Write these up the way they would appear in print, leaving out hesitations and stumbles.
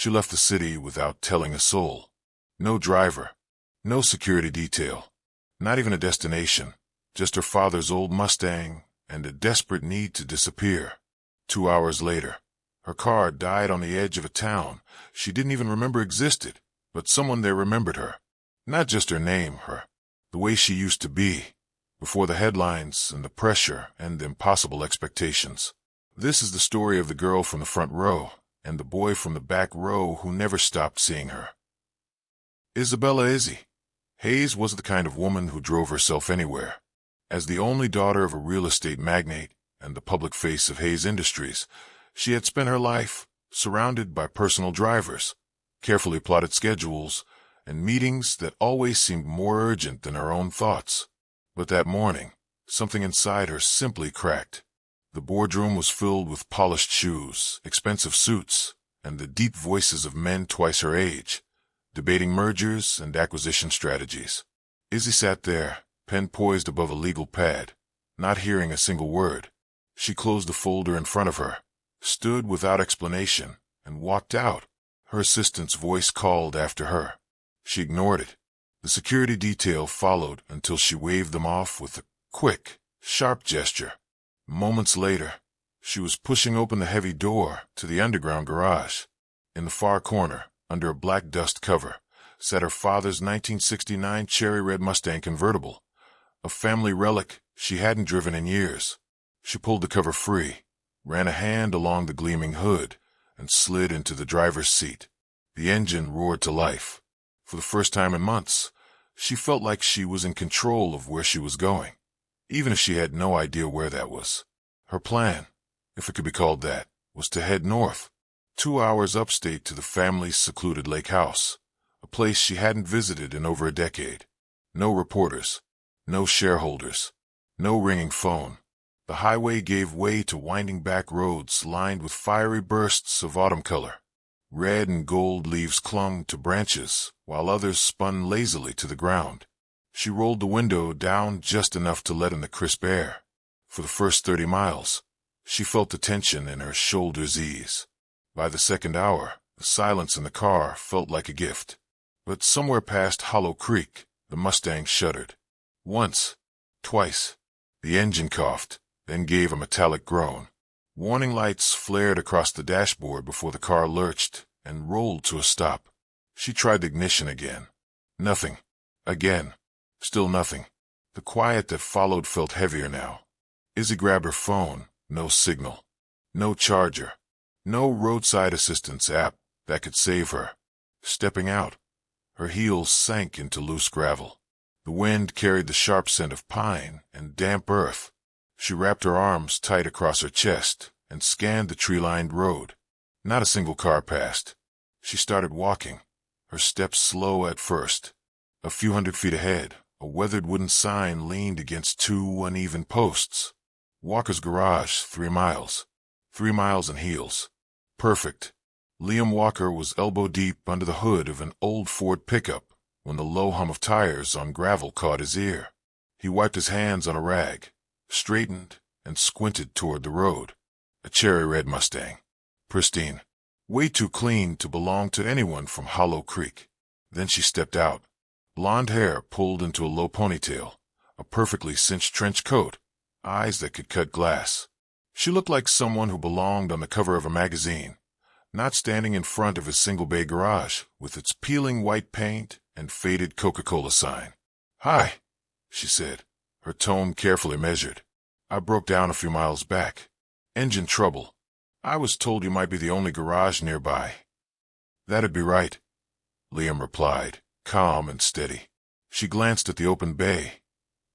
She left the city without telling a soul. No driver, no security detail, not even a destination, just her father's old Mustang and a desperate need to disappear. 2 hours later, her car died on the edge of a town she didn't even remember existed, but someone there remembered her. Not just her name, the way she used to be, before the headlines and the pressure and the impossible expectations. This is the story of the girl from the front row and the boy from the back row who never stopped seeing her. Isabella Izzy. Hayes was the kind of woman who drove herself anywhere. As the only daughter of a real estate magnate and the public face of Hayes Industries, she had spent her life surrounded by personal drivers, carefully plotted schedules, and meetings that always seemed more urgent than her own thoughts. But that morning, something inside her simply cracked. The boardroom was filled with polished shoes, expensive suits, and the deep voices of men twice her age, debating mergers and acquisition strategies. Izzy sat there, pen poised above a legal pad, not hearing a single word. She closed the folder in front of her, stood without explanation, and walked out. Her assistant's voice called after her. She ignored it. The security detail followed until she waved them off with a quick, sharp gesture. Moments later, she was pushing open the heavy door to the underground garage. In the far corner, under a black dust cover, sat her father's 1969 cherry red Mustang convertible, a family relic she hadn't driven in years. She pulled the cover free, ran a hand along the gleaming hood, and slid into the driver's seat. The engine roared to life. For the first time in months, she felt like she was in control of where she was going, even if she had no idea where that was. Her plan, if it could be called that, was to head north, 2 hours upstate to the family's secluded lake house, a place she hadn't visited in over a decade. No reporters, no shareholders, no ringing phone. The highway gave way to winding back roads lined with fiery bursts of autumn color. Red and gold leaves clung to branches, while others spun lazily to the ground. She rolled the window down just enough to let in the crisp air. For the first 30 miles, she felt the tension in her shoulders ease. By the second hour, the silence in the car felt like a gift. But somewhere past Hollow Creek, the Mustang shuddered. Once, twice, the engine coughed, then gave a metallic groan. Warning lights flared across the dashboard before the car lurched and rolled to a stop. She tried the ignition again. Nothing. Again. Still nothing. The quiet that followed felt heavier now. Izzy grabbed her phone. No signal. No charger. No roadside assistance app that could save her. Stepping out, her heels sank into loose gravel. The wind carried the sharp scent of pine and damp earth. She wrapped her arms tight across her chest and scanned the tree-lined road. Not a single car passed. She started walking, her steps slow at first. A few hundred feet ahead, a weathered wooden sign leaned against 2 uneven posts. Walker's Garage, 3 miles. 3 miles in heels. Perfect. Liam Walker was elbow-deep under the hood of an old Ford pickup when the low hum of tires on gravel caught his ear. He wiped his hands on a rag, straightened, and squinted toward the road. A cherry-red Mustang. Pristine. Way too clean to belong to anyone from Hollow Creek. Then she stepped out. Blonde hair pulled into a low ponytail, a perfectly cinched trench coat, eyes that could cut glass. She looked like someone who belonged on the cover of a magazine, not standing in front of his single-bay garage with its peeling white paint and faded Coca-Cola sign. "Hi," she said, her tone carefully measured. "I broke down a few miles back. Engine trouble. I was told you might be the only garage nearby." "That'd be right," Liam replied, calm and steady. She glanced at the open bay.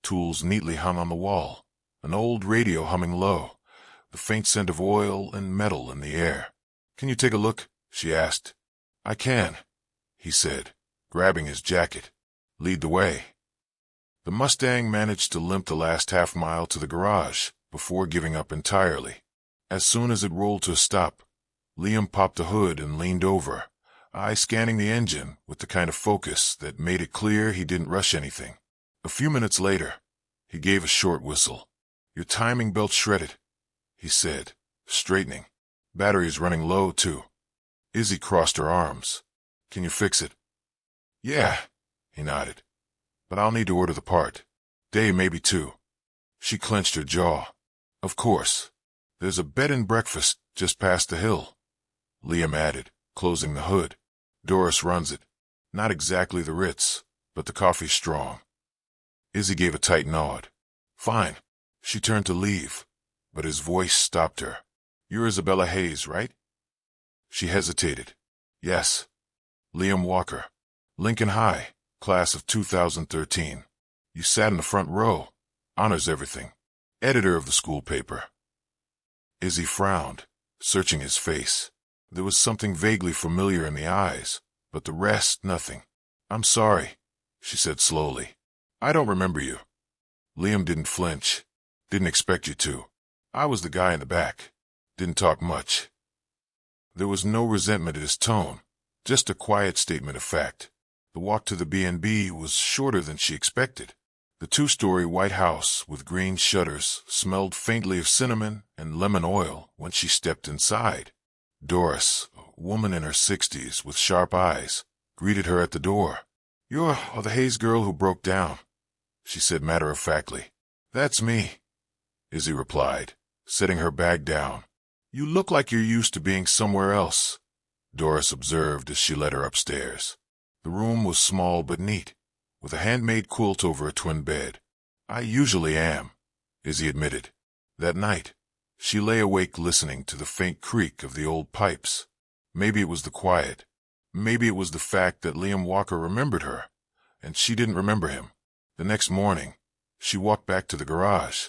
Tools neatly hung on the wall, an old radio humming low, the faint scent of oil and metal in the air. "Can you take a look?" she asked. "I can," he said, grabbing his jacket. "Lead the way." The Mustang managed to limp the last half-mile to the garage before giving up entirely. As soon as it rolled to a stop, Liam popped the hood and leaned over, eye scanning the engine with the kind of focus that made it clear he didn't rush anything. A few minutes later, he gave a short whistle. "Your timing belt's shredded," he said, straightening. "Battery's running low, too." Izzy crossed her arms. Can you fix it? Yeah, he nodded. But I'll need to order the part. Day, maybe 2. She clenched her jaw. Of course. There's a bed and breakfast just past the hill. Liam added, closing the hood. Doris runs it. Not exactly the Ritz, but the coffee's strong. Izzy gave a tight nod. Fine. She turned to leave, but his voice stopped her. You're Isabella Hayes, right? She hesitated. Yes. Liam Walker. Lincoln High, class of 2013. You sat in the front row. Honors everything. Editor of the school paper. Izzy frowned, searching his face. There was something vaguely familiar in the eyes, but the rest, nothing. I'm sorry, she said slowly. I don't remember you. Liam didn't flinch. Didn't expect you to. I was the guy in the back. Didn't talk much. There was no resentment in his tone, just a quiet statement of fact. The walk to the B&B was shorter than she expected. The 2-story white house with green shutters smelled faintly of cinnamon and lemon oil when she stepped inside. Doris, a woman in her 60s with sharp eyes, greeted her at the door. You're the Hayes girl who broke down, she said matter-of-factly. That's me, Izzy replied, setting her bag down. You look like you're used to being somewhere else, Doris observed as she led her upstairs. The room was small but neat, with a handmade quilt over a twin bed. I usually am, Izzy admitted. That night, she lay awake listening to the faint creak of the old pipes. Maybe it was the quiet. Maybe it was the fact that Liam Walker remembered her, and she didn't remember him. The next morning, she walked back to the garage.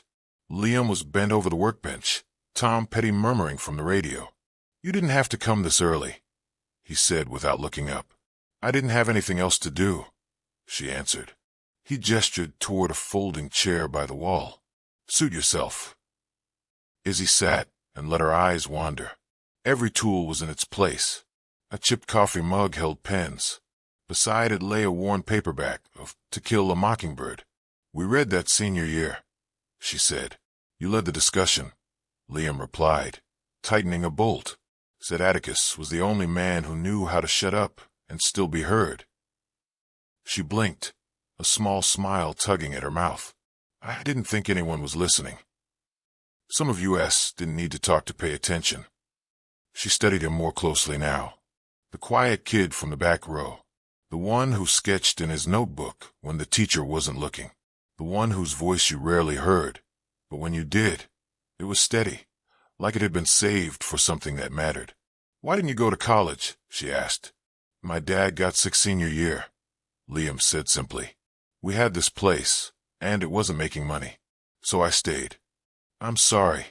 Liam was bent over the workbench, Tom Petty murmuring from the radio. You didn't have to come this early, he said without looking up. I didn't have anything else to do, she answered. He gestured toward a folding chair by the wall. Suit yourself. Izzy sat and let her eyes wander. Every tool was in its place. A chipped coffee mug held pens. Beside it lay a worn paperback of To Kill a Mockingbird. We read that senior year, she said. You led the discussion, Liam replied, tightening a bolt. Said Atticus was the only man who knew how to shut up and still be heard. She blinked, a small smile tugging at her mouth. I didn't think anyone was listening. Some of us didn't need to talk to pay attention. She studied him more closely now. The quiet kid from the back row. The one who sketched in his notebook when the teacher wasn't looking. The one whose voice you rarely heard. But when you did, it was steady, like it had been saved for something that mattered. Why didn't you go to college? She asked. My dad got sick senior year, Liam said simply. We had this place, and it wasn't making money. So I stayed. I'm sorry,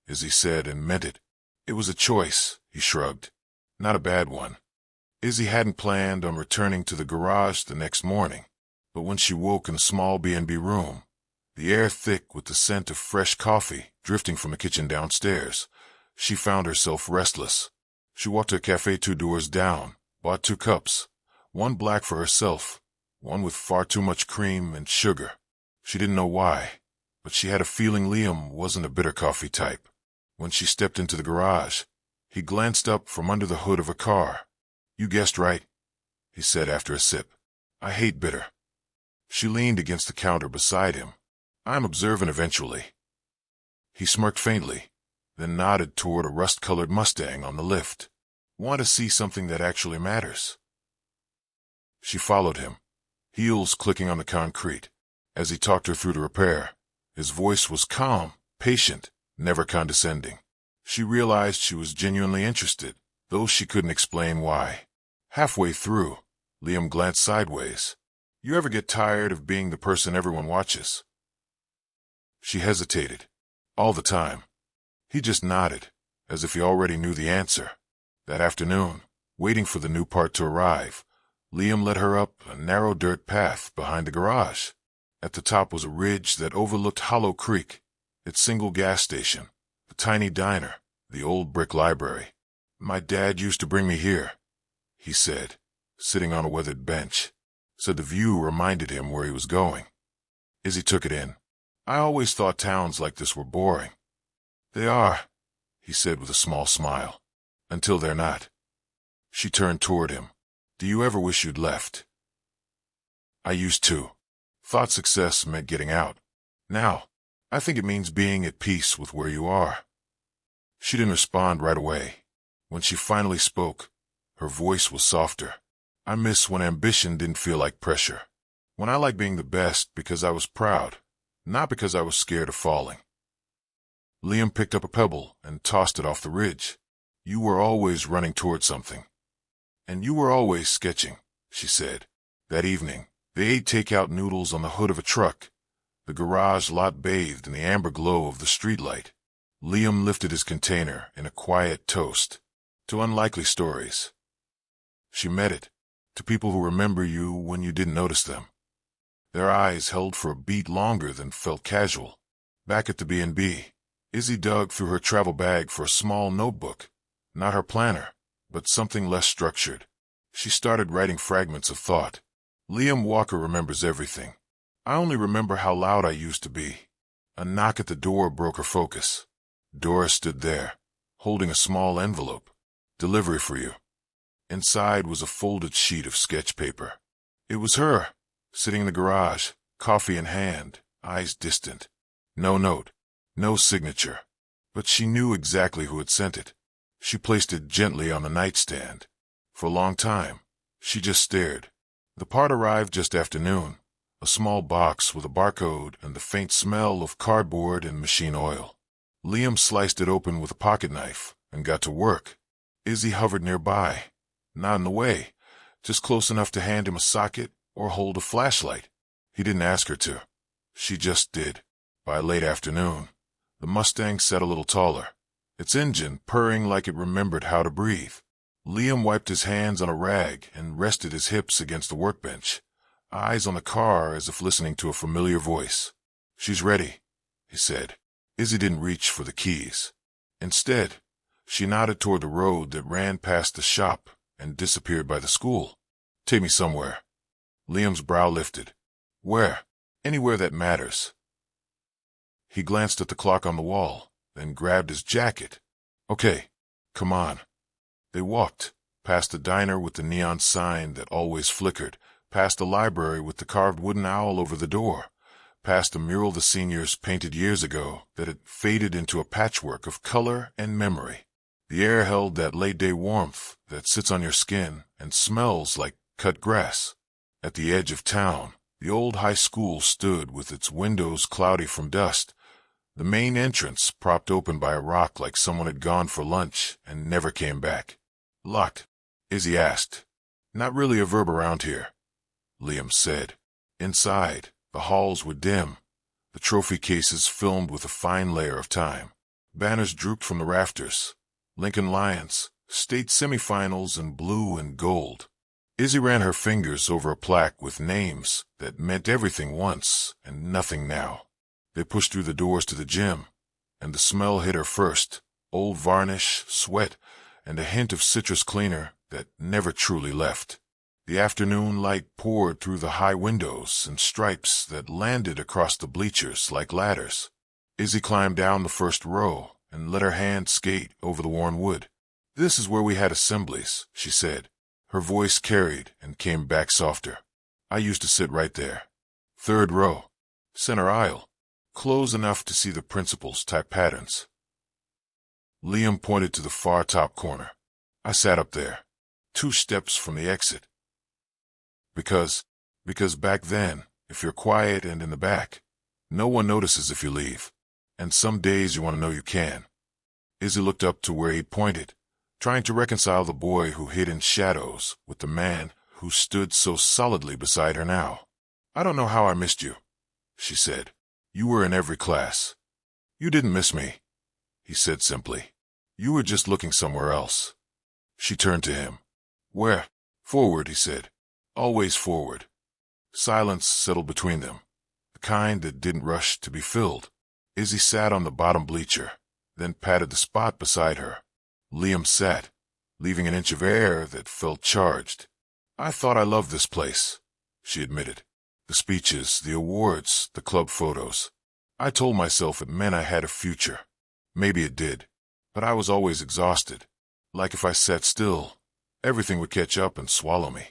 Izzy said and meant it. It was a choice, he shrugged. Not a bad one. Izzy hadn't planned on returning to the garage the next morning, but when she woke in a small B&B room, the air thick with the scent of fresh coffee drifting from the kitchen downstairs, she found herself restless. She walked to a cafe 2 doors down, bought 2 cups, one black for herself, one with far too much cream and sugar. She didn't know why, but she had a feeling Liam wasn't a bitter coffee type. When she stepped into the garage, he glanced up from under the hood of a car. You guessed right, he said after a sip. I hate bitter. She leaned against the counter beside him. I'm observant eventually. He smirked faintly, then nodded toward a rust-colored Mustang on the lift. Want to see something that actually matters? She followed him, heels clicking on the concrete. As he talked her through the repair, his voice was calm, patient, never condescending. She realized she was genuinely interested, though she couldn't explain why. Halfway through, Liam glanced sideways. You ever get tired of being the person everyone watches? She hesitated. All the time. He just nodded, as if he already knew the answer. That afternoon, waiting for the new part to arrive, Liam led her up a narrow dirt path behind the garage. At the top was a ridge that overlooked Hollow Creek, its single gas station, the tiny diner, the old brick library. My dad used to bring me here, he said, sitting on a weathered bench. Said the view reminded him where he was going. Izzy took it in. I always thought towns like this were boring. They are, he said with a small smile, until they're not. She turned toward him. Do you ever wish you'd left? I used to. Thought success meant getting out. Now, I think it means being at peace with where you are. She didn't respond right away. When she finally spoke, her voice was softer. I miss when ambition didn't feel like pressure. When I liked being the best because I was proud, not because I was scared of falling. Liam picked up a pebble and tossed it off the ridge. You were always running toward something. And you were always sketching, she said. That evening, they ate takeout noodles on the hood of a truck. The garage lot bathed in the amber glow of the streetlight. Liam lifted his container in a quiet toast to unlikely stories. She met it, to people who remember you when you didn't notice them. Their eyes held for a beat longer than felt casual. Back at the B&B, Izzy dug through her travel bag for a small notebook, not her planner, but something less structured. She started writing fragments of thought. Liam Walker remembers everything. I only remember how loud I used to be. A knock at the door broke her focus. Dora stood there, holding a small envelope. Delivery for you. Inside was a folded sheet of sketch paper. It was her, sitting in the garage, coffee in hand, eyes distant. No note, no signature. But she knew exactly who had sent it. She placed it gently on the nightstand. For a long time, she just stared. The part arrived just after noon, a small box with a barcode and the faint smell of cardboard and machine oil. Liam sliced it open with a pocket knife and got to work. Izzy hovered nearby, not in the way, just close enough to hand him a socket or hold a flashlight. He didn't ask her to. She just did. By late afternoon, the Mustang sat a little taller, its engine purring like it remembered how to breathe. Liam wiped his hands on a rag and rested his hips against the workbench, eyes on the car as if listening to a familiar voice. She's ready, he said. Izzy didn't reach for the keys. Instead, she nodded toward the road that ran past the shop and disappeared by the school. Take me somewhere. Liam's brow lifted. Where? Anywhere that matters. He glanced at the clock on the wall, then grabbed his jacket. Okay, come on. They walked, past the diner with the neon sign that always flickered, past the library with the carved wooden owl over the door, past a mural the seniors painted years ago that had faded into a patchwork of color and memory. The air held that late-day warmth that sits on your skin and smells like cut grass. At the edge of town, the old high school stood with its windows cloudy from dust, the main entrance propped open by a rock like someone had gone for lunch and never came back. Locked? Izzy asked. Not really a verb around here, Liam said. Inside, the halls were dim, the trophy cases filmed with a fine layer of time. Banners drooped from the rafters. Lincoln Lions, state semifinals in blue and gold. Izzy ran her fingers over a plaque with names that meant everything once and nothing now. They pushed through the doors to the gym, and the smell hit her first, old varnish, sweat, and a hint of citrus cleaner that never truly left. The afternoon light poured through the high windows in stripes that landed across the bleachers like ladders. Izzy climbed down the first row and let her hand skate over the worn wood. This is where we had assemblies, she said. Her voice carried and came back softer. I used to sit right there. Third row. Center aisle. Close enough to see the principal's type patterns. Liam pointed to the far top corner. I sat up there, 2 steps from the exit. Because back then, if you're quiet and in the back, no one notices if you leave. And some days you want to know you can. Izzy looked up to where he'd pointed, trying to reconcile the boy who hid in shadows with the man who stood so solidly beside her now. I don't know how I missed you, she said. You were in every class. You didn't miss me, he said simply. You were just looking somewhere else. She turned to him. Where? Forward, he said. Always forward. Silence settled between them, the kind that didn't rush to be filled. Izzy sat on the bottom bleacher, then patted the spot beside her. Liam sat, leaving an inch of air that felt charged. I thought I loved this place, she admitted. The speeches, the awards, the club photos. I told myself it meant I had a future. Maybe it did, but I was always exhausted. Like if I sat still, Everything would catch up and swallow me.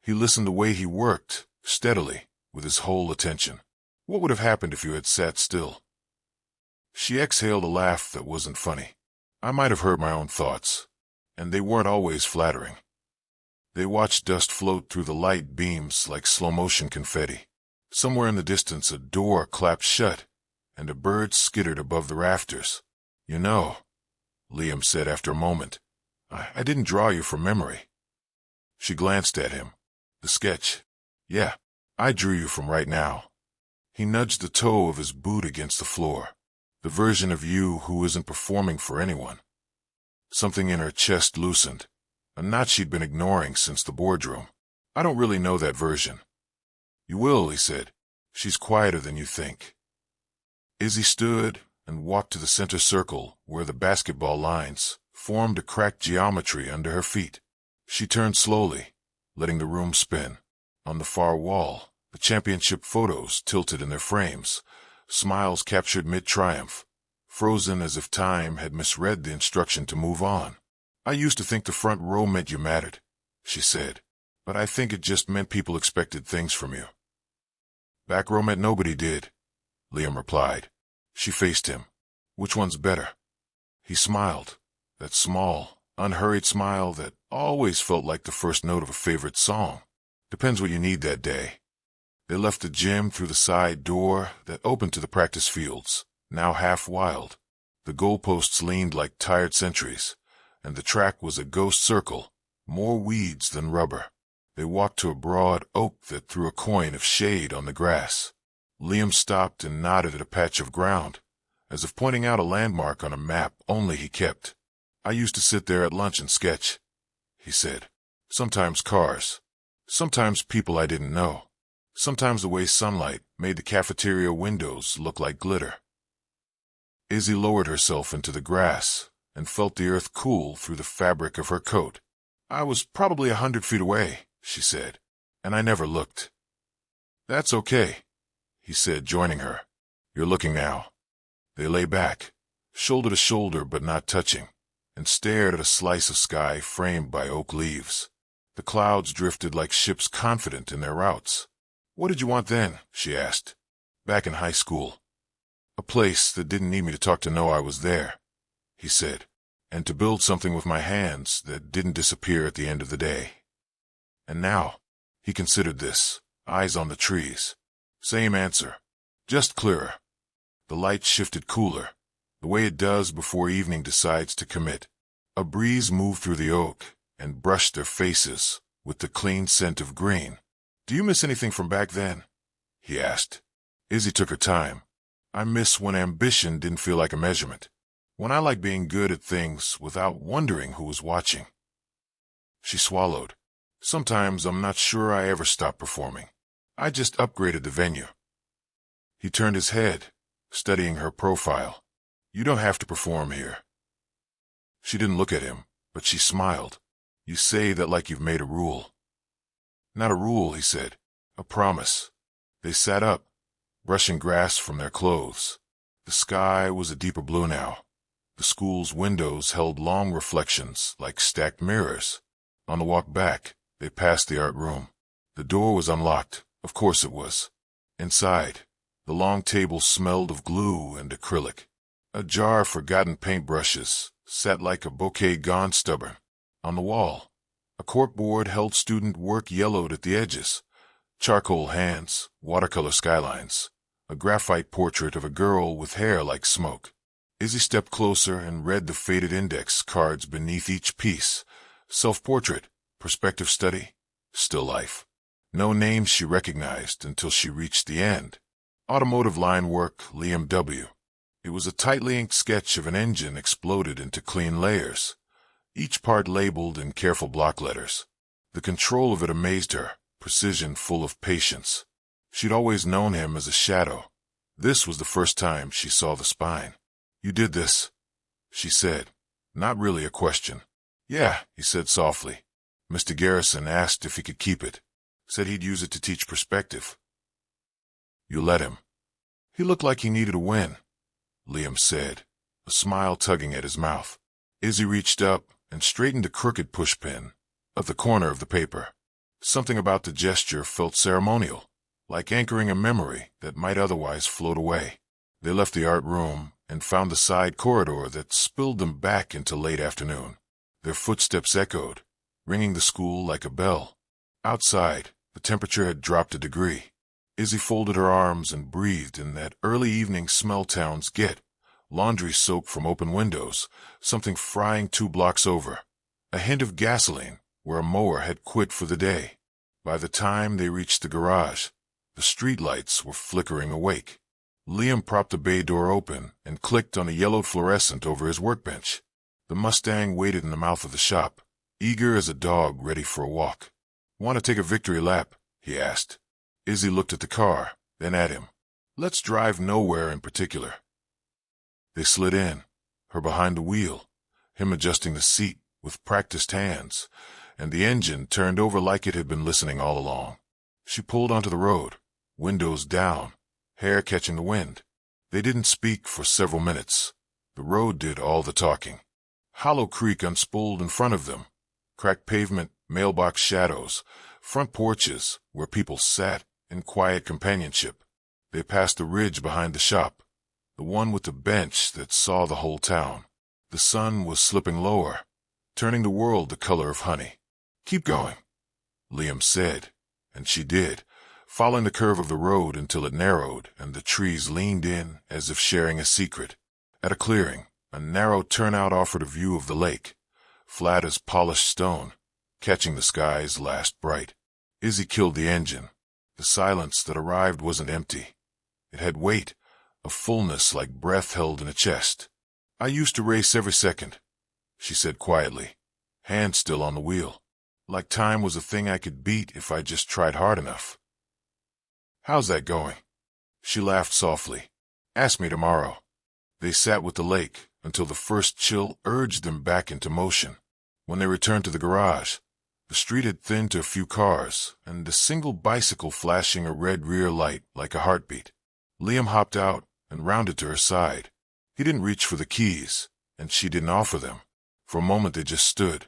He listened the way he worked, steadily, with his whole attention. What would have happened if you had sat still? She exhaled a laugh that wasn't funny. I might have heard my own thoughts, and they weren't always flattering. They watched dust float through the light beams like slow-motion confetti. Somewhere in the distance a door clapped shut, and a bird skittered above the rafters. "You know," Liam said after a moment, I didn't draw you from memory." She glanced at him. "The sketch. Yeah, I drew you from right now." He nudged the toe of his boot against the floor. "The version of you who isn't performing for anyone." Something in her chest loosened, a knot she'd been ignoring since the boardroom. "I don't really know that version." "You will," he said. "She's quieter than you think." Izzy stood and walked to the center circle where the basketball lines formed a cracked geometry under her feet. She turned slowly, letting the room spin. On the far wall, the championship photos tilted in their frames, smiles captured mid-triumph, frozen as if time had misread the instruction to move on. "I used to think the front row meant you mattered," she said, "but I think it just meant people expected things from you." "Back row meant nobody did," Liam replied. She faced him. "Which one's better?" He smiled, that small, unhurried smile that always felt like the first note of a favorite song. "Depends what you need that day." They left the gym through the side door that opened to the practice fields, now half wild. The goalposts leaned like tired sentries, and the track was a ghost circle, more weeds than rubber. They walked to a broad oak that threw a coin of shade on the grass. Liam stopped and nodded at a patch of ground, as if pointing out a landmark on a map only he kept. "I used to sit there at lunch and sketch," he said. "Sometimes cars. Sometimes people I didn't know. Sometimes the way sunlight made the cafeteria windows look like glitter." Izzy lowered herself into the grass and felt the earth cool through the fabric of her coat. "I was probably 100 feet away," she said, "and I never looked." "That's okay," he said, joining her. "You're looking now." They lay back, shoulder to shoulder but not touching, and stared at a slice of sky framed by oak leaves. The clouds drifted like ships confident in their routes. "What did you want then?" she asked. "Back in high school. A place that didn't need me to talk to know I was there," he said, "and to build something with my hands that didn't disappear at the end of the day." And now, he considered this, eyes on the trees. Same answer, just clearer. The light shifted cooler, the way it does before evening decides to commit. A breeze moved through the oak and brushed their faces with the clean scent of green. "Do you miss anything from back then?" he asked. Izzy took her time. "I miss when ambition didn't feel like a measurement. When I liked being good at things without wondering who was watching." She swallowed. "Sometimes I'm not sure I ever stopped performing. I just upgraded the venue." He turned his head, studying her profile. "You don't have to perform here." She didn't look at him, but she smiled. "You say that like you've made a rule." "Not a rule," he said. "A promise." They sat up, brushing grass from their clothes. The sky was a deeper blue now. The school's windows held long reflections like stacked mirrors. On the walk back, they passed the art room. The door was unlocked. Of course it was. Inside, the long table smelled of glue and acrylic. A jar of forgotten paintbrushes sat like a bouquet gone stubborn. On the wall, a corkboard held student work yellowed at the edges. Charcoal hands, watercolor skylines, a graphite portrait of a girl with hair like smoke. Izzy stepped closer and read the faded index cards beneath each piece. Self-portrait, perspective study, still life. No names she recognized until she reached the end. Automotive line work, Liam W. It was a tightly inked sketch of an engine exploded into clean layers, each part labeled in careful block letters. The control of it amazed her, precision full of patience. She'd always known him as a shadow. This was the first time she saw the spine. "You did this," she said, not really a question. "Yeah," he said softly. "Mr. Garrison asked if he could keep it. Said he'd use it to teach perspective." "You let him." "He looked like he needed a win," Liam said, a smile tugging at his mouth. Izzy reached up and straightened a crooked pushpin at the corner of the paper. Something about the gesture felt ceremonial, like anchoring a memory that might otherwise float away. They left the art room and found the side corridor that spilled them back into late afternoon. Their footsteps echoed, ringing the school like a bell. Outside, the temperature had dropped a degree. Izzy folded her arms and breathed in that early evening smell towns get. Laundry soaked from open windows, something frying 2 blocks over. A hint of gasoline where a mower had quit for the day. By the time they reached the garage, the streetlights were flickering awake. Liam propped the bay door open and clicked on a yellowed fluorescent over his workbench. The Mustang waited in the mouth of the shop, eager as a dog ready for a walk. "Want to take a victory lap?" he asked. Izzy looked at the car, then at him. "Let's drive nowhere in particular." They slid in, her behind the wheel, him adjusting the seat with practiced hands, and the engine turned over like it had been listening all along. She pulled onto the road, windows down, hair catching the wind. They didn't speak for several minutes. The road did all the talking. Hollow Creek unspooled in front of them. Cracked pavement, mailbox shadows, front porches where people sat in quiet companionship. They passed the ridge behind the shop, the one with the bench that saw the whole town. The sun was slipping lower, turning the world the color of honey. "Keep going," Liam said, and she did, following the curve of the road until it narrowed and the trees leaned in as if sharing a secret. At a clearing, a narrow turnout offered a view of the lake, flat as polished stone, catching the sky's last bright. Izzy killed the engine. The silence that arrived wasn't empty. It had weight, a fullness like breath held in a chest. "I used to race every second," she said quietly, hand still on the wheel, like time was a thing I could beat if I just tried hard enough. "How's that going?" She laughed softly. "Ask me tomorrow." They sat with the lake until the first chill urged them back into motion. When they returned to the garage, the street had thinned to a few cars, and a single bicycle flashing a red rear light like a heartbeat. Liam hopped out and rounded to her side. He didn't reach for the keys, and she didn't offer them. For a moment they just stood,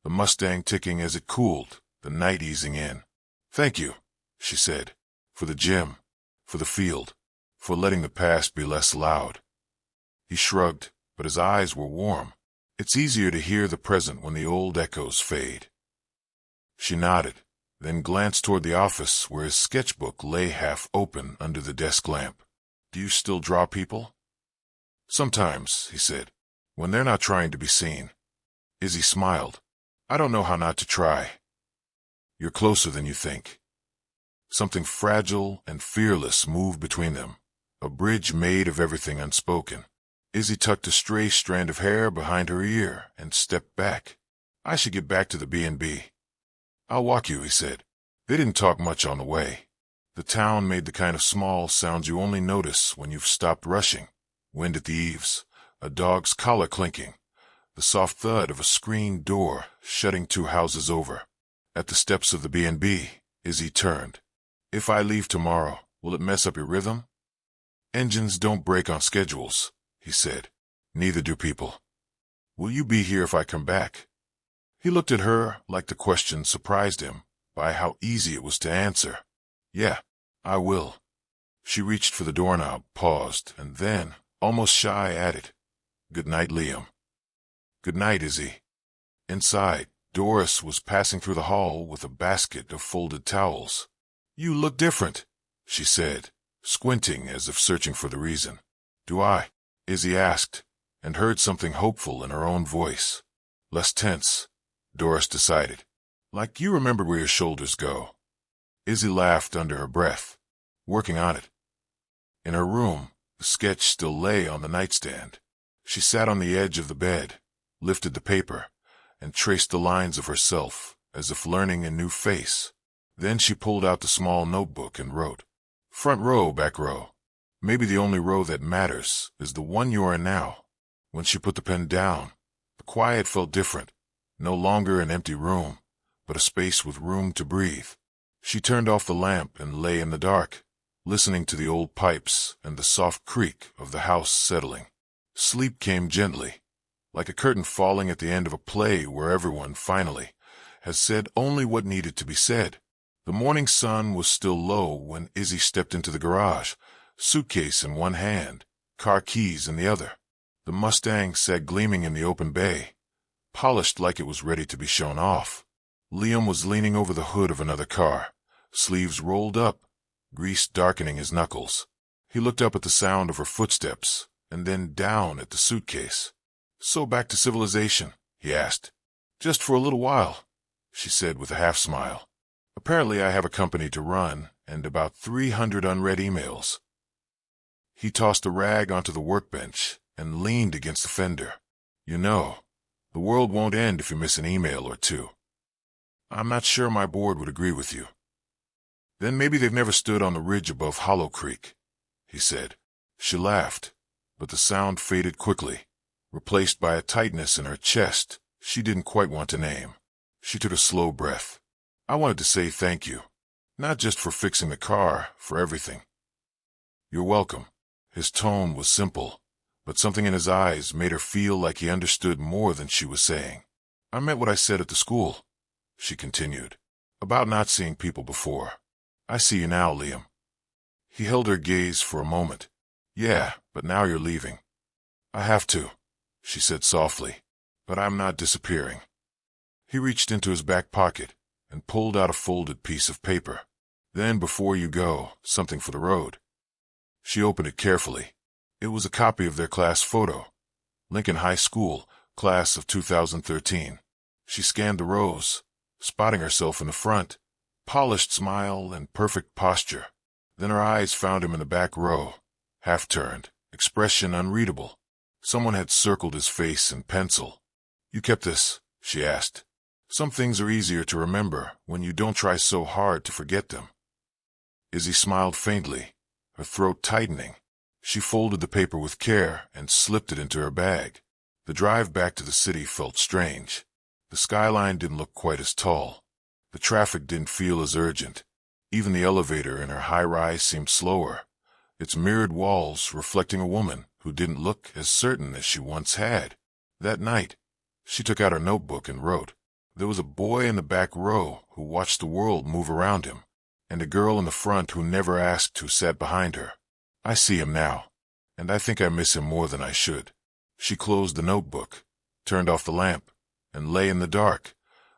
the Mustang ticking as it cooled, the night easing in. "Thank you," she said, "for the gym, for the field, for letting the past be less loud." He shrugged, but his eyes were warm. It's easier to hear the present when the old echoes fade. She nodded, then glanced toward the office where his sketchbook lay half open under the desk lamp. "Do you still draw people?" "Sometimes," he said, "when they're not trying to be seen." Izzy smiled. "I don't know how not to try." "You're closer than you think." Something fragile and fearless moved between them, a bridge made of everything unspoken. Izzy tucked a stray strand of hair behind her ear and stepped back. "I should get back to the B&B. "I'll walk you," he said. They didn't talk much on the way. The town made the kind of small sounds you only notice when you've stopped rushing. Wind at the eaves, a dog's collar clinking, the soft thud of a screened door shutting 2 houses over. At the steps of the B&B, Izzy turned. "If I leave tomorrow, will it mess up your rhythm?" "Engines don't break on schedules," he said. "Neither do people." "Will you be here if I come back?" He looked at her like the question surprised him by how easy it was to answer. "Yeah, I will." She reached for the doorknob, paused, and then, almost shy, added, "Good night, Liam." "Good night, Izzy." Inside, Doris was passing through the hall with a basket of folded towels. "You look different," she said, squinting as if searching for the reason. "Do I?" Izzy asked, and heard something hopeful in her own voice. Less tense, Doris decided. "Like you remember where your shoulders go." Izzy laughed under her breath. "Working on it." In her room, the sketch still lay on the nightstand. She sat on the edge of the bed, lifted the paper, and traced the lines of herself as if learning a new face. Then she pulled out the small notebook and wrote, "Front row, back row. Maybe the only row that matters is the one you are in now." When she put the pen down, the quiet felt different. No longer an empty room, but a space with room to breathe. She turned off the lamp and lay in the dark, listening to the old pipes and the soft creak of the house settling. Sleep came gently, like a curtain falling at the end of a play where everyone, finally, has said only what needed to be said. The morning sun was still low when Izzy stepped into the garage, suitcase in one hand, car keys in the other. The Mustang sat gleaming in the open bay, polished like it was ready to be shown off. Liam was leaning over the hood of another car, sleeves rolled up, grease darkening his knuckles. He looked up at the sound of her footsteps, and then down at the suitcase. "So back to civilization?" he asked. "Just for a little while," she said with a half-smile. "Apparently I have a company to run, and about 300 unread emails." He tossed a rag onto the workbench and leaned against the fender. "You know, the world won't end if you miss an email or two. I'm not sure my board would agree with you." "Then maybe they've never stood on the ridge above Hollow Creek," he said. She laughed, but the sound faded quickly, replaced by a tightness in her chest she didn't quite want to name. She took a slow breath. "I wanted to say thank you. Not just for fixing the car, for everything." "You're welcome." His tone was simple, but something in his eyes made her feel like he understood more than she was saying. "I meant what I said at the school," she continued, "about not seeing people before. I see you now, Liam." He held her gaze for a moment. "Yeah, but now you're leaving." "I have to," she said softly, "but I'm not disappearing." He reached into his back pocket and pulled out a folded piece of paper. "Then before you go, something for the road." She opened it carefully. It was a copy of their class photo. Lincoln High School, class of 2013. She scanned the rows, spotting herself in the front, polished smile and perfect posture. Then her eyes found him in the back row, half-turned, expression unreadable. Someone had circled his face in pencil. "You kept this?" she asked. "Some things are easier to remember when you don't try so hard to forget them." Izzy smiled faintly, her throat tightening. She folded the paper with care and slipped it into her bag. The drive back to the city felt strange. The skyline didn't look quite as tall. The traffic didn't feel as urgent. Even the elevator in her high-rise seemed slower, its mirrored walls reflecting a woman who didn't look as certain as she once had. That night, she took out her notebook and wrote. There was a boy in the back row who watched the world move around him, and a girl in the front who never asked who sat behind her. I see him now, and I think I miss him more than I should. She closed the notebook, turned off the lamp, and lay in the dark,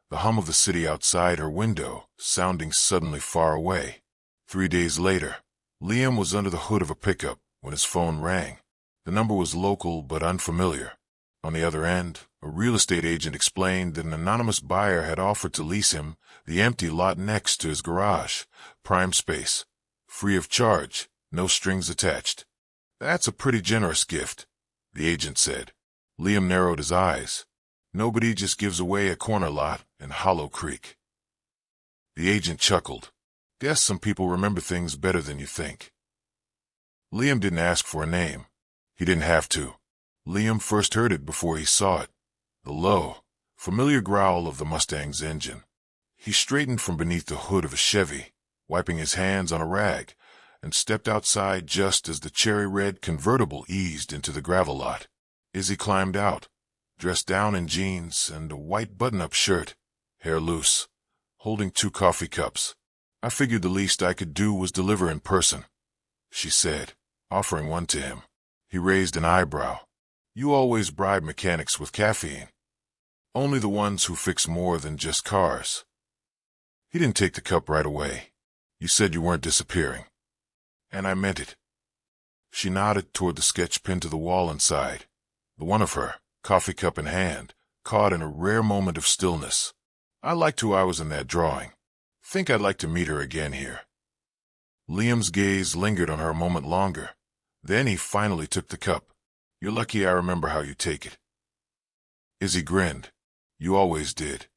the hum of the city outside her window sounding suddenly far away. 3 days later, Liam was under the hood of a pickup when his phone rang. The number was local but unfamiliar. On the other end, a real estate agent explained that an anonymous buyer had offered to lease him the empty lot next to his garage, prime space, free of charge, no strings attached. "That's a pretty generous gift," the agent said. Liam narrowed his eyes. "Nobody just gives away a corner lot in Hollow Creek." The agent chuckled. "Guess some people remember things better than you think." Liam didn't ask for a name. He didn't have to. Liam first heard it before he saw it. The low, familiar growl of the Mustang's engine. He straightened from beneath the hood of a Chevy, wiping his hands on a rag, and stepped outside just as the cherry-red convertible eased into the gravel lot. Izzy climbed out, dressed down in jeans and a white button-up shirt, hair loose, holding 2 coffee cups. "I figured the least I could do was deliver in person," she said, offering one to him. He raised an eyebrow. "You always bribe mechanics with caffeine." "Only the ones who fix more than just cars." He didn't take the cup right away. "You said you weren't disappearing." "And I meant it." She nodded toward the sketch pinned to the wall inside, the one of her, coffee cup in hand, caught in a rare moment of stillness. "I liked who I was in that drawing. Think I'd like to meet her again here." Liam's gaze lingered on her a moment longer. Then he finally took the cup. "You're lucky I remember how you take it." Izzy grinned. "You always did."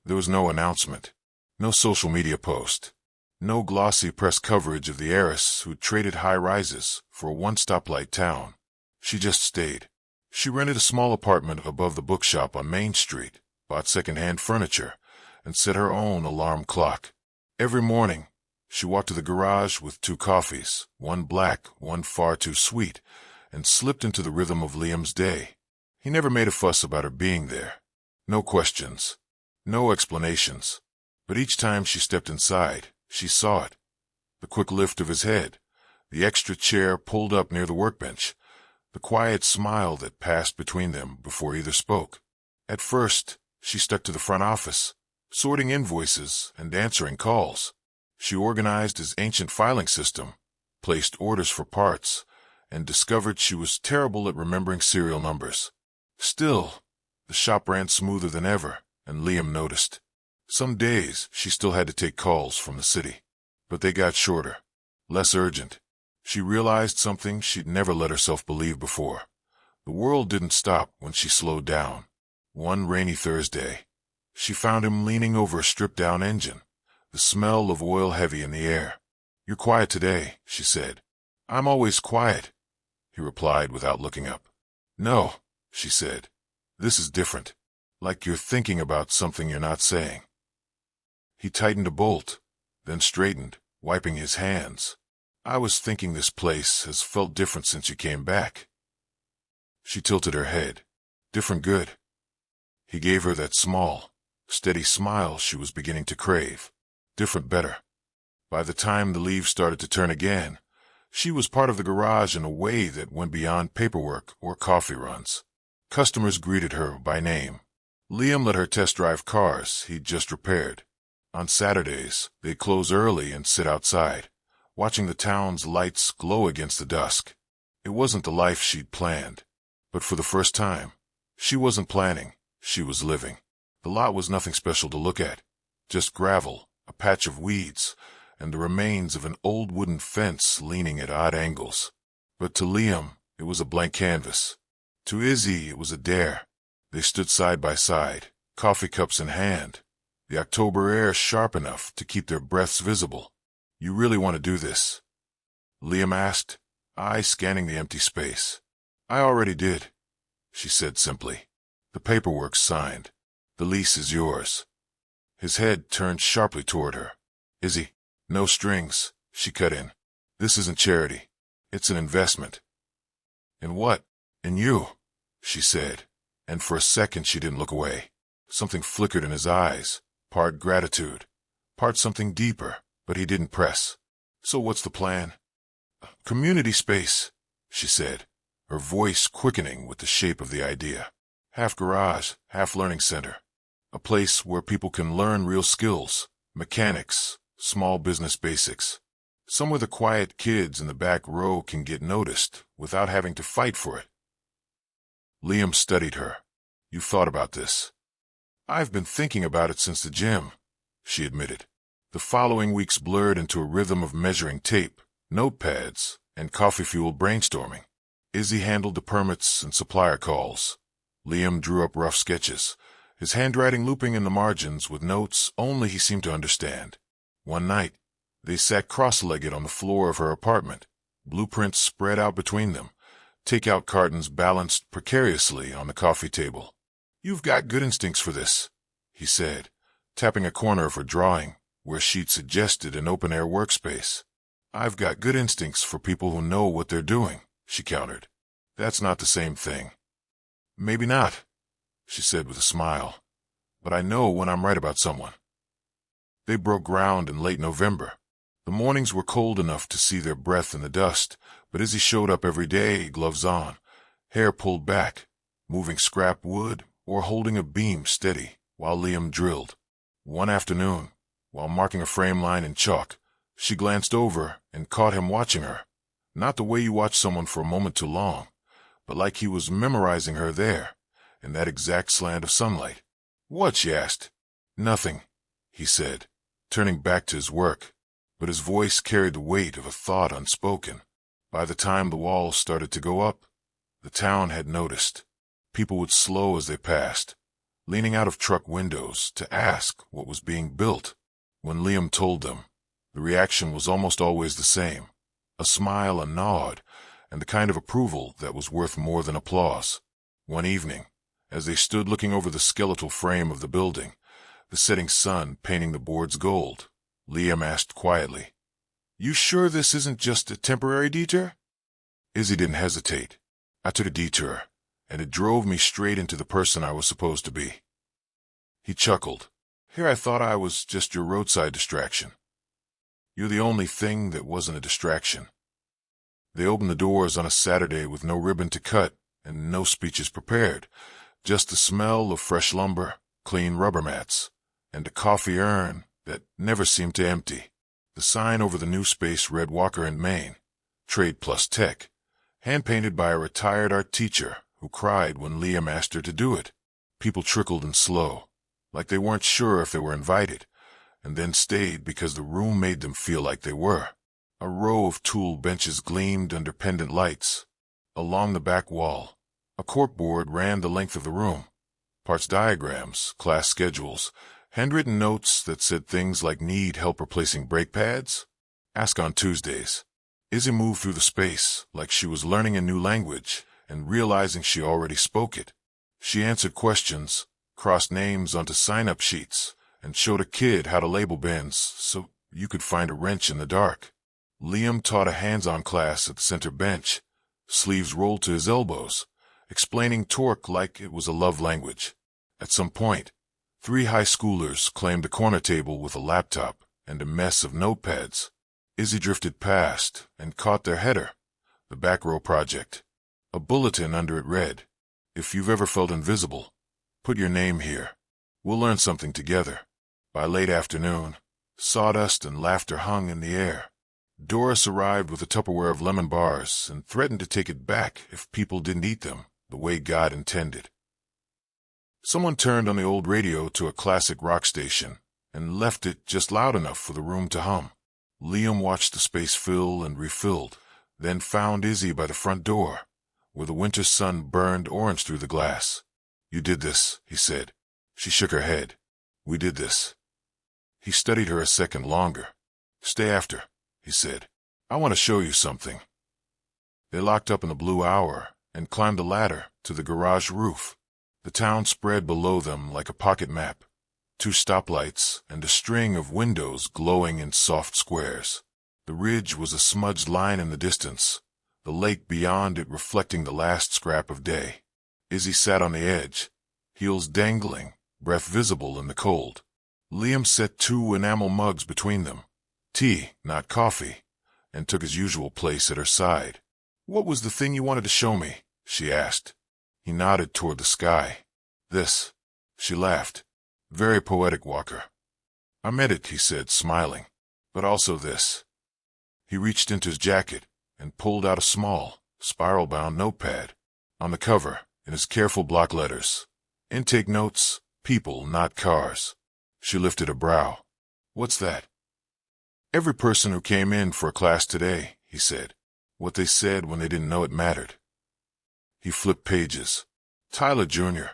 There was no announcement, no social media post, no glossy press coverage of the heiress who traded high-rises for a one-stoplight town. She just stayed. She rented a small apartment above the bookshop on Main Street, bought second-hand furniture, and set her own alarm clock. Every morning, she walked to the garage with 2 coffees, one black, one far too sweet, and slipped into the rhythm of Liam's day. He never made a fuss about her being there. No questions. No explanations. But each time she stepped inside, she saw it. The quick lift of his head, the extra chair pulled up near the workbench, the quiet smile that passed between them before either spoke. At first, she stuck to the front office, sorting invoices and answering calls. She organized his ancient filing system, placed orders for parts, and discovered she was terrible at remembering serial numbers. Still, the shop ran smoother than ever, and Liam noticed. Some days she still had to take calls from the city, but they got shorter, less urgent. She realized something she'd never let herself believe before. The world didn't stop when she slowed down. One rainy Thursday, she found him leaning over a stripped-down engine, the smell of oil heavy in the air. "You're quiet today," she said. "I'm always quiet," he replied without looking up. "No," she said. "This is different. Like you're thinking about something you're not saying." He tightened a bolt, then straightened, wiping his hands. "I was thinking this place has felt different since you came back." She tilted her head. "Different good." He gave her that small, steady smile she was beginning to crave. "Different better." By the time the leaves started to turn again, she was part of the garage in a way that went beyond paperwork or coffee runs. Customers greeted her by name. Liam let her test drive cars he'd just repaired. On Saturdays, they'd close early and sit outside, watching the town's lights glow against the dusk. It wasn't the life she'd planned, but for the first time, she wasn't planning, she was living. The lot was nothing special to look at, just gravel, a patch of weeds, and the remains of an old wooden fence leaning at odd angles. But to Liam, it was a blank canvas. To Izzy, it was a dare. They stood side by side, coffee cups in hand, the October air sharp enough to keep their breaths visible. "You really want to do this?" Liam asked, eyes scanning the empty space. "I already did," she said simply. "The paperwork's signed. The lease is yours." His head turned sharply toward her. "Izzy, no strings," she cut in. "This isn't charity. It's an investment." "In what?" "In you," she said, and for a second she didn't look away. Something flickered in his eyes, part gratitude, part something deeper, but he didn't press. "So what's the plan?" "Community space," she said, her voice quickening with the shape of the idea. "Half garage, half learning center. A place where people can learn real skills, mechanics, small business basics. Somewhere the quiet kids in the back row can get noticed without having to fight for it." Liam studied her. "You thought about this?" "I've been thinking about it since the gym," she admitted. The following weeks blurred into a rhythm of measuring tape, notepads, and coffee-fueled brainstorming. Izzy handled the permits and supplier calls. Liam drew up rough sketches, his handwriting looping in the margins with notes only he seemed to understand. One night, they sat cross-legged on the floor of her apartment, blueprints spread out between them, take-out cartons balanced precariously on the coffee table. "You've got good instincts for this," he said, tapping a corner of her drawing where she'd suggested an open-air workspace. "I've got good instincts for people who know what they're doing," she countered. "That's not the same thing." "Maybe not," she said with a smile, "but I know when I'm right about someone." They broke ground in late November. The mornings were cold enough to see their breath in the dust, but Izzy showed up every day, gloves on, hair pulled back, moving scrap wood or holding a beam steady while Liam drilled. One afternoon, while marking a frame line in chalk, she glanced over and caught him watching her. Not the way you watch someone for a moment too long, but like he was memorizing her there, in that exact slant of sunlight. "What?" she asked. "Nothing," he said, turning back to his work, but his voice carried the weight of a thought unspoken. By the time the walls started to go up, the town had noticed. People would slow as they passed, leaning out of truck windows to ask what was being built. When Liam told them, the reaction was almost always the same, a smile, a nod, and the kind of approval that was worth more than applause. One evening, as they stood looking over the skeletal frame of the building, the setting sun painting the boards gold, Liam asked quietly, "You sure this isn't just a temporary detour?" Izzy didn't hesitate. "I took a detour, and it drove me straight into the person I was supposed to be. He chuckled. Here I thought I was just your roadside distraction. You're the only thing that wasn't a distraction. They opened the doors on a Saturday with no ribbon to cut and no speeches prepared, just the smell of fresh lumber, clean rubber mats, and a coffee urn that never seemed to empty. The sign over the new space read Walker and Main, Trade plus Tech, hand-painted by a retired art teacher who cried when Liam asked her to do it. People trickled in slow, like they weren't sure if they were invited, and then stayed because the room made them feel like they were. A row of tool benches gleamed under pendant lights. Along the back wall, a corkboard ran the length of the room. Parts diagrams, class schedules, handwritten notes that said things like need help replacing brake pads? Ask on Tuesdays. Izzy moved through the space like she was learning a new language and realizing she already spoke it. She answered questions, crossed names onto sign-up sheets, and showed a kid how to label bins so you could find a wrench in the dark. Liam taught a hands-on class at the center bench, sleeves rolled to his elbows, explaining torque like it was a love language. At some point, 3 high schoolers claimed a corner table with a laptop and a mess of notepads. Izzy drifted past and caught their header, the back row project. A bulletin under it read, "If you've ever felt invisible, put your name here. We'll learn something together." By late afternoon, sawdust and laughter hung in the air. Doris arrived with a Tupperware of lemon bars and threatened to take it back if people didn't eat them the way God intended. Someone turned on the old radio to a classic rock station and left it just loud enough for the room to hum. Liam watched the space fill and refilled, then found Izzy by the front door, where the winter sun burned orange through the glass. "You did this," he said. She shook her head. "We did this." He studied her a second longer. "Stay after," he said. "I want to show you something." They locked up in the blue hour and climbed a ladder to the garage roof. The town spread below them like a pocket map, 2 stoplights and a string of windows glowing in soft squares. The ridge was a smudged line in the distance, the lake beyond it reflecting the last scrap of day. Izzy sat on the edge, heels dangling, breath visible in the cold. Liam set 2 enamel mugs between them, tea, not coffee, and took his usual place at her side. "What was the thing you wanted to show me?" she asked. He nodded toward the sky. "This." She laughed. "Very poetic, Walker." "I meant it," he said, smiling. "But also this." He reached into his jacket and pulled out a small, spiral-bound notepad. On the cover, in his careful block letters, "Intake notes, people, not cars." She lifted a brow. "What's that?" "Every person who came in for a class today," he said. "What they said when they didn't know it mattered." He flipped pages. "Tyler Jr.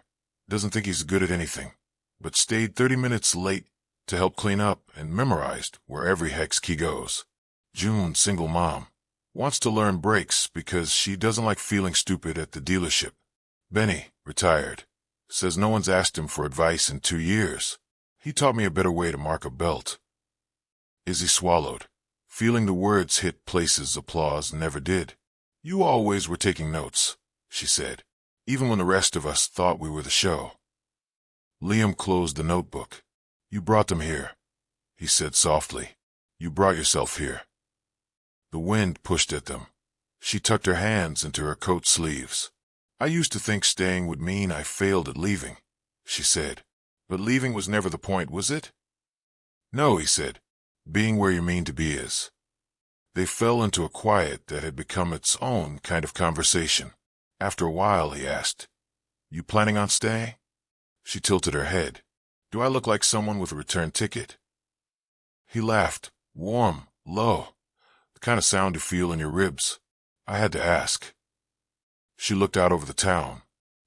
doesn't think he's good at anything, but stayed 30 minutes late to help clean up and memorized where every hex key goes. June, single mom, wants to learn brakes because she doesn't like feeling stupid at the dealership. Benny, retired, says no one's asked him for advice in 2 years. He taught me a better way to mark a belt." Izzy swallowed, feeling the words hit places applause never did. "You always were taking notes," she said, "even when the rest of us thought we were the show." Liam closed the notebook. "You brought them here," he said softly. "You brought yourself here." The wind pushed at them. She tucked her hands into her coat sleeves. "I used to think staying would mean I failed at leaving," she said. "But leaving was never the point, was it?" "No," he said. "Being where you mean to be is." They fell into a quiet that had become its own kind of conversation. After a while, he asked, "You planning on staying?" She tilted her head. "Do I look like someone with a return ticket?" He laughed, warm, low, the kind of sound you feel in your ribs. "I had to ask." She looked out over the town.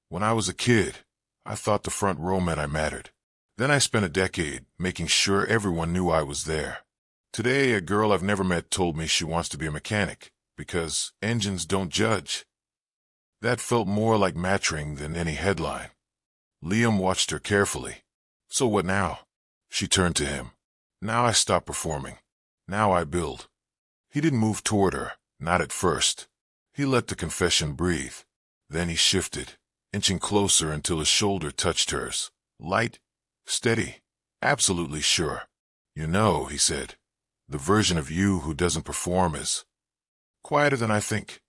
"When I was a kid, I thought the front row meant I mattered. Then I spent a decade making sure everyone knew I was there. Today, a girl I've never met told me she wants to be a mechanic because engines don't judge." That felt more like matching than any headline. Liam watched her carefully. "So what now?" She turned to him. "Now I stop performing. Now I build." He didn't move toward her, not at first. He let the confession breathe. Then he shifted. inching closer until his shoulder touched hers. Light, steady, absolutely sure. You know, he said, the version of you who doesn't perform is quieter than I think.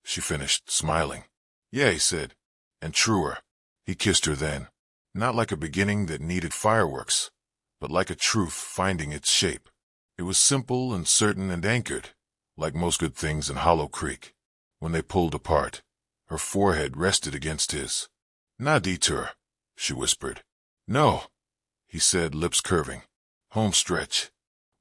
She finished, smiling. Yeah, he said, and truer. He kissed her then, not like a beginning that needed fireworks, but like a truth finding its shape. It was simple and certain and anchored, like most good things in Hollow Creek. When they pulled apart, her forehead rested against his. "Na detour," she whispered. "No," he said, lips curving. "Home stretch."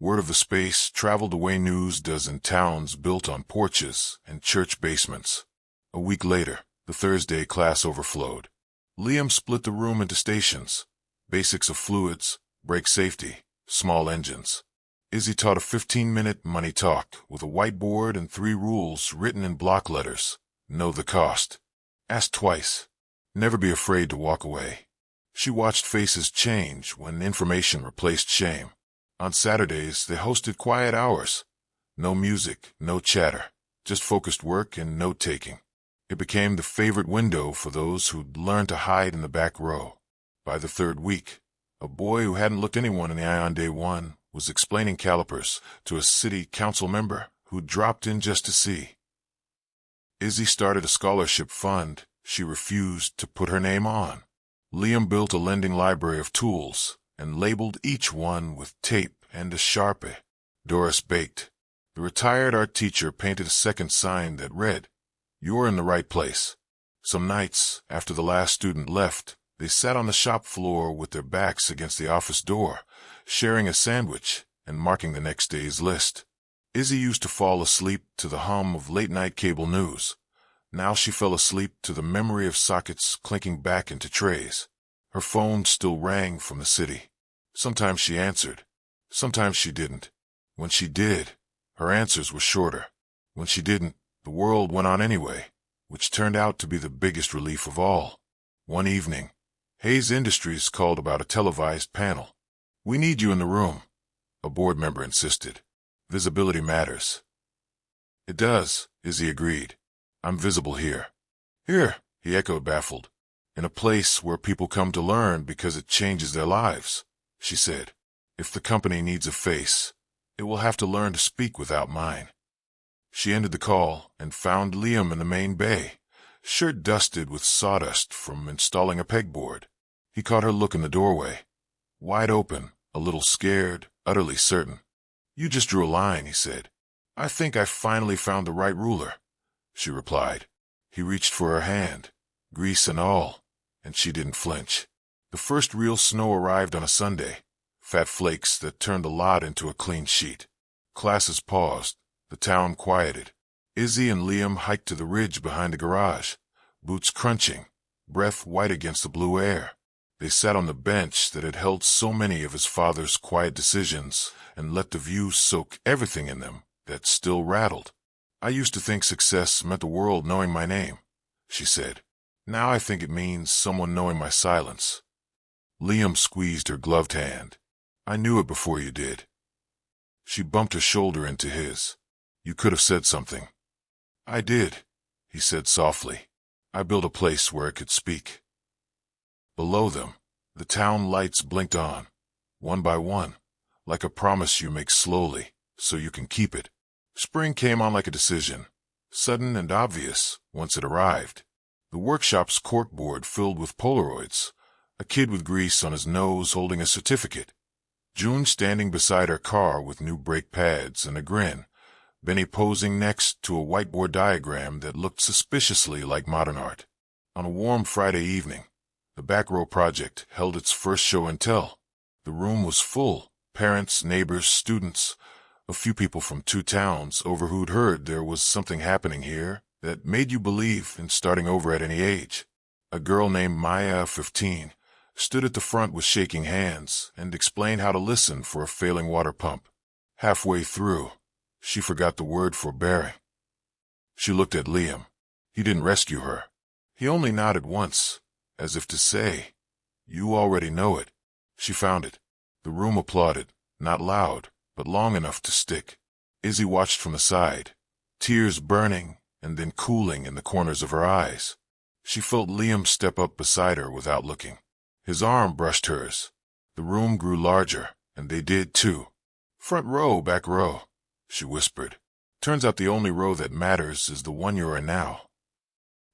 Word of the space traveled the way news does in towns built on porches and church basements. A week later, the Thursday class overflowed. Liam split the room into stations: basics of fluids, brake safety, small engines. Izzy taught a 15-minute money talk with a whiteboard and 3 rules written in block letters. Know the cost. Ask twice. Never be afraid to walk away. She watched faces change when information replaced shame. On Saturdays, they hosted quiet hours. No music, no chatter, just focused work and note-taking. It became the favorite window for those who'd learned to hide in the back row. By the 3rd week, a boy who hadn't looked anyone in the eye on day 1 was explaining calipers to a city council member who dropped in just to see. Izzy started a scholarship fund she refused to put her name on. Liam built a lending library of tools and labeled each one with tape and a Sharpie. Doris baked. The retired art teacher painted a second sign that read, "You're in the right place." Some nights, after the last student left, they sat on the shop floor with their backs against the office door, sharing a sandwich and marking the next day's list. Izzy used to fall asleep to the hum of late-night cable news. Now she fell asleep to the memory of sockets clinking back into trays. Her phone still rang from the city. Sometimes she answered. Sometimes she didn't. When she did, her answers were shorter. When she didn't, the world went on anyway, which turned out to be the biggest relief of all. One evening, Hayes Industries called about a televised panel. "We need you in the room," a board member insisted. "Visibility matters." "It does," Izzy agreed. "I'm visible here." "Here," he echoed, baffled. "In a place where people come to learn because it changes their lives," she said. "If the company needs a face, it will have to learn to speak without mine." She ended the call and found Liam in the main bay, shirt dusted with sawdust from installing a pegboard. He caught her look in the doorway. Wide open, a little scared, utterly certain. "You just drew a line," he said. "I think I finally found the right ruler," she replied. He reached for her hand, grease and all, and she didn't flinch. The first real snow arrived on a Sunday, fat flakes that turned the lot into a clean sheet. Classes paused. The town quieted. Izzy and Liam hiked to the ridge behind the garage, boots crunching, breath white against the blue air. They sat on the bench that had held so many of his father's quiet decisions and let the view soak everything in them that still rattled. "I used to think success meant the world knowing my name," she said. "Now I think it means someone knowing my silence." Liam squeezed her gloved hand. "I knew it before you did." She bumped her shoulder into his. "You could have said something." "I did," he said softly. "I built a place where it could speak." Below them, the town lights blinked on, one by one, like a promise you make slowly so you can keep it. Spring came on like a decision, sudden and obvious once it arrived. The workshop's corkboard filled with Polaroids, a kid with grease on his nose holding a certificate, June standing beside her car with new brake pads and a grin, Benny posing next to a whiteboard diagram that looked suspiciously like modern art. On a warm Friday evening, the Back Row Project held its first show and tell. The room was full, parents, neighbors, students, a few people from 2 towns over who'd heard there was something happening here that made you believe in starting over at any age. A girl named Maya, 15, stood at the front with shaking hands and explained how to listen for a failing water pump. Halfway through, she forgot the word forbearing. She looked at Liam. He didn't rescue her. He only nodded once, as if to say, "You already know it." She found it. The room applauded, not loud, but long enough to stick. Izzy watched from the side, tears burning and then cooling in the corners of her eyes. She felt Liam step up beside her without looking. His arm brushed hers. The room grew larger, and they did too. "Front row, back row," she whispered. "Turns out the only row that matters is the one you're in now."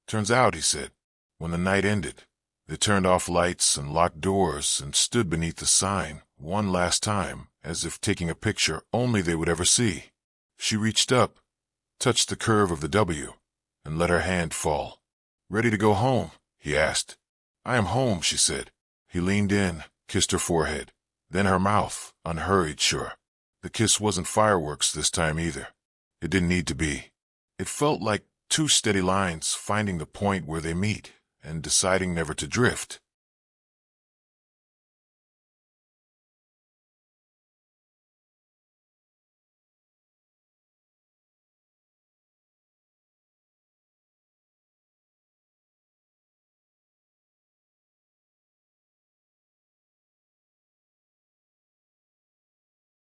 "Turns out," he said. When the night ended, they turned off lights and locked doors and stood beneath the sign one last time, as if taking a picture only they would ever see. She reached up, touched the curve of the W, and let her hand fall. "Ready to go home?" he asked. "I am home," she said. He leaned in, kissed her forehead, then her mouth, unhurried, sure. The kiss wasn't fireworks this time either. It didn't need to be. It felt like two steady lines finding the point where they meet and deciding never to drift.